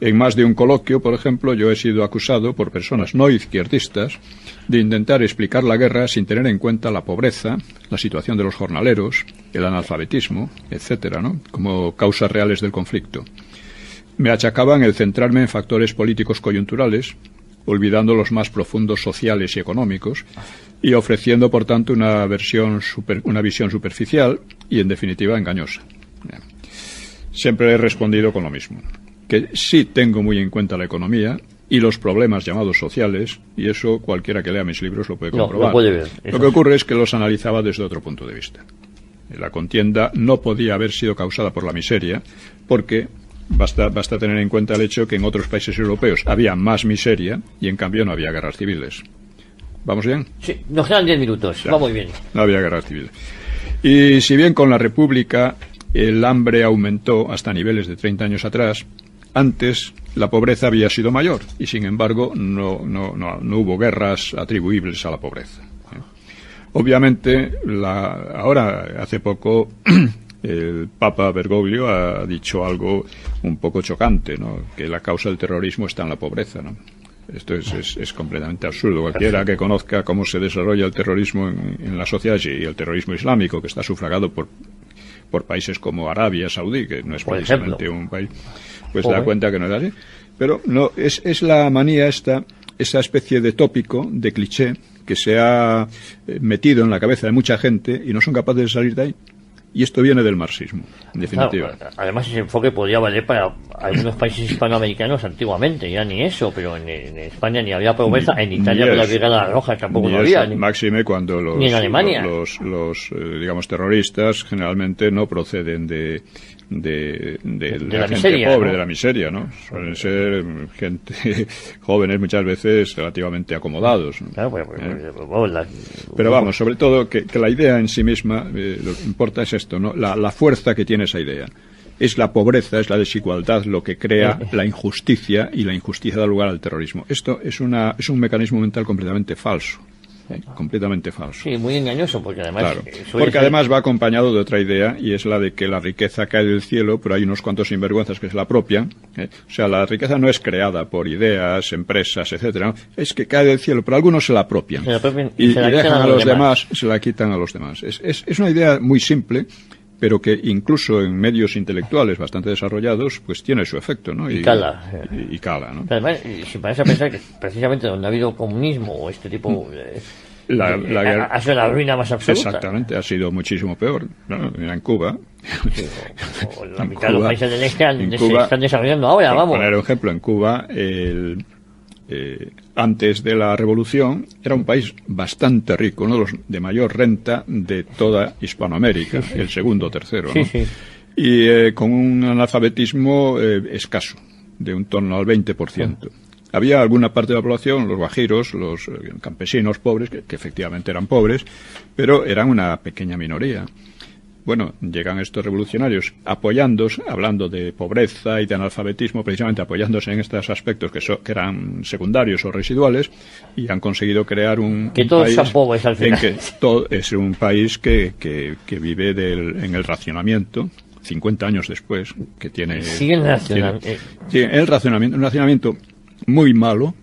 En más de un coloquio, por ejemplo, yo he sido acusado por personas no izquierdistas de intentar explicar la guerra sin tener en cuenta la pobreza, la situación de los jornaleros, el analfabetismo, etcétera, ¿no?, como causas reales del conflicto. Me achacaban el centrarme en factores políticos coyunturales, olvidando los más profundos sociales y económicos, y ofreciendo, por tanto, una visión superficial y, en definitiva, engañosa. Siempre he respondido con lo mismo, que sí tengo muy en cuenta la economía y los problemas llamados sociales, y eso cualquiera que lea mis libros lo puede comprobar. Lo puede ver. Lo que ocurre es que los analizaba desde otro punto de vista. La contienda no podía haber sido causada por la miseria, porque basta tener en cuenta el hecho que en otros países europeos había más miseria y en cambio no había guerras civiles. ¿Vamos bien? Sí, nos quedan 10 minutos, va muy bien. No había guerras civiles. Y si bien con la República el hambre aumentó hasta niveles de 30 años atrás, antes la pobreza había sido mayor y sin embargo no hubo guerras atribuibles a la pobreza. Obviamente, ahora hace poco el Papa Bergoglio ha dicho algo un poco chocante, ¿no?, que la causa del terrorismo está en la pobreza, ¿no? Esto es completamente absurdo. Cualquiera que conozca cómo se desarrolla el terrorismo en la sociedad y el terrorismo islámico, que está sufragado por países como Arabia Saudí, que no es precisamente un país, pues se da cuenta que no es así. Pero no, es la manía esa especie de tópico, de cliché, que se ha metido en la cabeza de mucha gente y no son capaces de salir de ahí. Y esto viene del marxismo, en definitiva. Claro, además ese enfoque podría valer para algunos países hispanoamericanos antiguamente, ya ni eso, pero en España ni había pobreza, en Italia con la Brigada Roja tampoco lo había. Máxime cuando ni en Alemania. los digamos, terroristas generalmente no proceden de la gente miseria, pobre, ¿no?, de la miseria, ¿no? Suelen ser gente jóvenes muchas veces relativamente acomodados, ¿no? Claro, pero vamos, sobre todo que la idea en sí misma, lo que importa es esto, ¿no?, la fuerza que tiene esa idea. Es la pobreza, es la desigualdad lo que crea la injusticia, y la injusticia da lugar al terrorismo. Esto es un mecanismo mental completamente falso. Completamente falso. Sí, muy engañoso, porque además... Claro, además va acompañado de otra idea, y es la de que la riqueza cae del cielo, pero hay unos cuantos sinvergüenzas que se la apropian. O sea, la riqueza no es creada por ideas, empresas, etcétera, ¿no?, es que cae del cielo, pero algunos se la apropian. Y dejan a los demás, se la quitan a los demás. Es una idea muy simple, pero que incluso en medios intelectuales bastante desarrollados, pues tiene su efecto, ¿no? Y cala. Y cala, ¿no? Además, si parece a pensar que precisamente donde ha habido comunismo o este tipo... ha sido la ruina más absoluta. Exactamente, ha sido muchísimo peor, ¿no? En Cuba. Sí, o la mitad de los países del este se están desarrollando ahora, vamos. Por poner un ejemplo, en Cuba, antes de la revolución, era un país bastante rico, uno de los de mayor renta de toda Hispanoamérica, el segundo o tercero, ¿no? Y con un analfabetismo escaso, de un torno al 20%. Había alguna parte de la población, los guajiros, los campesinos pobres, que efectivamente eran pobres, pero eran una pequeña minoría. Bueno, llegan estos revolucionarios apoyándose, hablando de pobreza y de analfabetismo, precisamente apoyándose en estos aspectos que eran secundarios o residuales, y han conseguido crear un país son pobres al final. En que es un país que vive en el racionamiento, 50 años después, que tiene... Siguen racionando. Un racionamiento muy malo,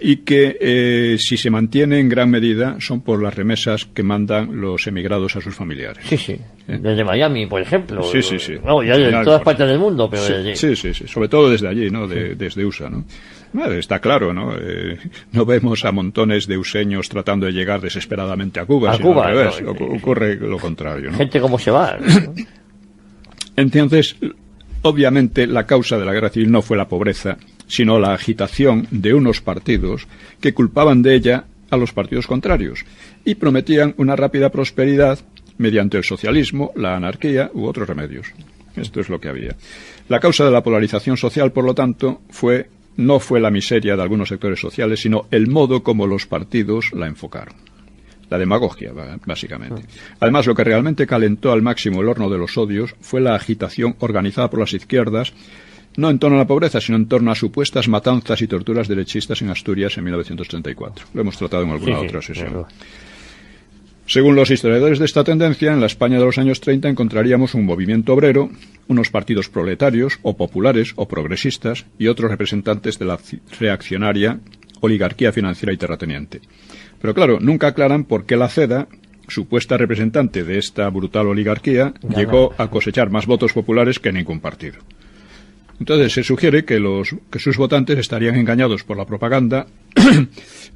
y que si se mantiene en gran medida son por las remesas que mandan los emigrados a sus familiares. Sí. Desde Miami, por ejemplo. Sí. No, ya de todas partes del mundo, pero sí, sobre todo desde allí, ¿no? Desde USA, ¿no? Está claro, ¿no? No vemos a montones de useños tratando de llegar desesperadamente a Cuba, sino al revés. Ocurre lo contrario, ¿no? Gente como se va. Entonces, obviamente, la causa de la guerra civil no fue la pobreza, sino la agitación de unos partidos que culpaban de ella a los partidos contrarios y prometían una rápida prosperidad mediante el socialismo, la anarquía u otros remedios. Esto es lo que había. La causa de la polarización social, por lo tanto, no fue la miseria de algunos sectores sociales, sino el modo como los partidos la enfocaron. La demagogia, básicamente. Además, lo que realmente calentó al máximo el horno de los odios fue la agitación organizada por las izquierdas, no en torno a la pobreza, sino en torno a supuestas matanzas y torturas derechistas en Asturias en 1934. Lo hemos tratado en alguna otra sesión. Claro. Según los historiadores de esta tendencia, en la España de los años 30 encontraríamos un movimiento obrero, unos partidos proletarios o populares o progresistas y otros representantes de la reaccionaria oligarquía financiera y terrateniente. Pero claro, nunca aclaran por qué la CEDA, supuesta representante de esta brutal oligarquía, llegó a cosechar más votos populares que ningún partido. Entonces se sugiere que sus votantes estarían engañados por la propaganda,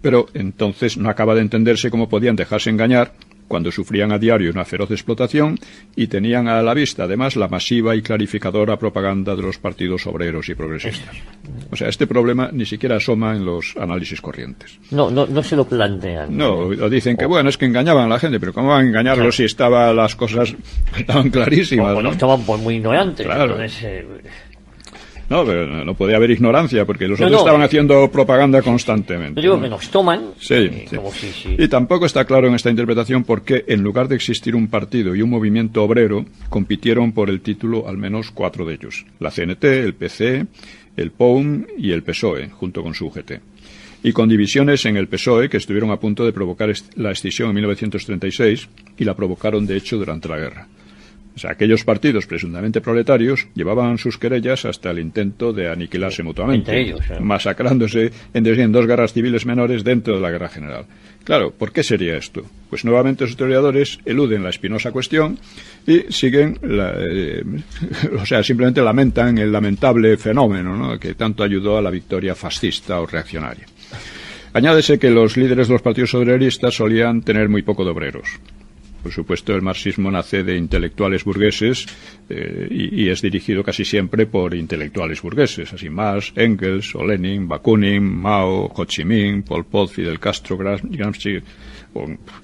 pero entonces no acaba de entenderse cómo podían dejarse engañar cuando sufrían a diario una feroz explotación y tenían a la vista, además, la masiva y clarificadora propaganda de los partidos obreros y progresistas. O sea, este problema ni siquiera asoma en los análisis corrientes. No se lo plantean. No, o dicen que, bueno, es que engañaban a la gente, pero ¿cómo van a engañarlos si las cosas estaban clarísimas? Bueno, ¿no? estaban pues muy ignorantes. Claro. Entonces, No, pero no podía haber ignorancia, porque los otros estaban haciendo propaganda constantemente. Yo digo que nos toman. Sí. Como si. Y tampoco está claro en esta interpretación por qué, en lugar de existir un partido y un movimiento obrero, compitieron por el título al menos 4 de ellos: la CNT, el PC, el POUM y el PSOE, junto con su UGT. Y con divisiones en el PSOE que estuvieron a punto de provocar la escisión en 1936 y la provocaron, de hecho, durante la guerra. O sea, aquellos partidos presuntamente proletarios llevaban sus querellas hasta el intento de aniquilarse mutuamente, entre ellos, masacrándose en 2 guerras civiles menores dentro de la guerra general. Claro, ¿por qué sería esto? Pues nuevamente los historiadores eluden la espinosa cuestión y siguen, simplemente lamentan el lamentable fenómeno, ¿no?, que tanto ayudó a la victoria fascista o reaccionaria. Añádese que los líderes de los partidos obreristas solían tener muy poco de obreros. Por supuesto, el marxismo nace de intelectuales burgueses y es dirigido casi siempre por intelectuales burgueses, así Marx, Engels, o Lenin, Bakunin, Mao, Ho Chi Minh, Pol Pot, Fidel Castro, Gramsci.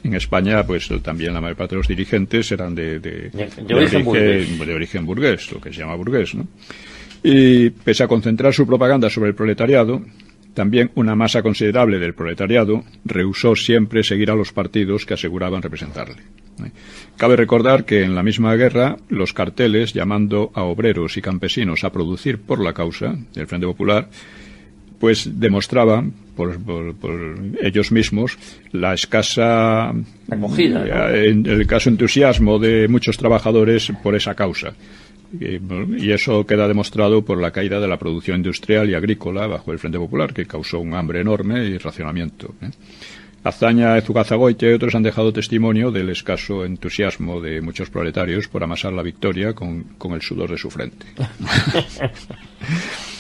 En España, pues también la mayor parte de los dirigentes eran de origen burgués, lo que se llama burgués, ¿no? Y pese a concentrar su propaganda sobre el proletariado, también una masa considerable del proletariado rehusó siempre seguir a los partidos que aseguraban representarle. Cabe recordar que en la misma guerra los carteles llamando a obreros y campesinos a producir por la causa del Frente Popular pues demostraban por ellos mismos la escasa acogida, ¿no?, en el caso entusiasmo de muchos trabajadores por esa causa. Y eso queda demostrado por la caída de la producción industrial y agrícola bajo el Frente Popular, que causó un hambre enorme y racionamiento. Azaña, Ezugazagoitia y otros han dejado testimonio del escaso entusiasmo de muchos proletarios por amasar la victoria con el sudor de su frente.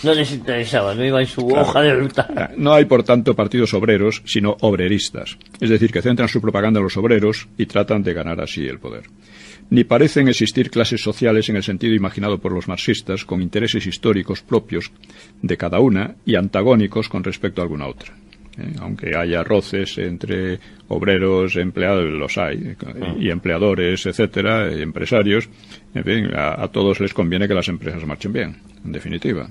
No les interesaba, no iba en su hoja de ruta. No hay, por tanto, partidos obreros, sino obreristas. Es decir, que centran su propaganda en los obreros y tratan de ganar así el poder. Ni parecen existir clases sociales en el sentido imaginado por los marxistas, con intereses históricos propios de cada una y antagónicos con respecto a alguna otra. Aunque haya roces entre obreros, empleados, los hay, y empleadores, etcétera, empresarios, en fin, a todos les conviene que las empresas marchen bien, en definitiva.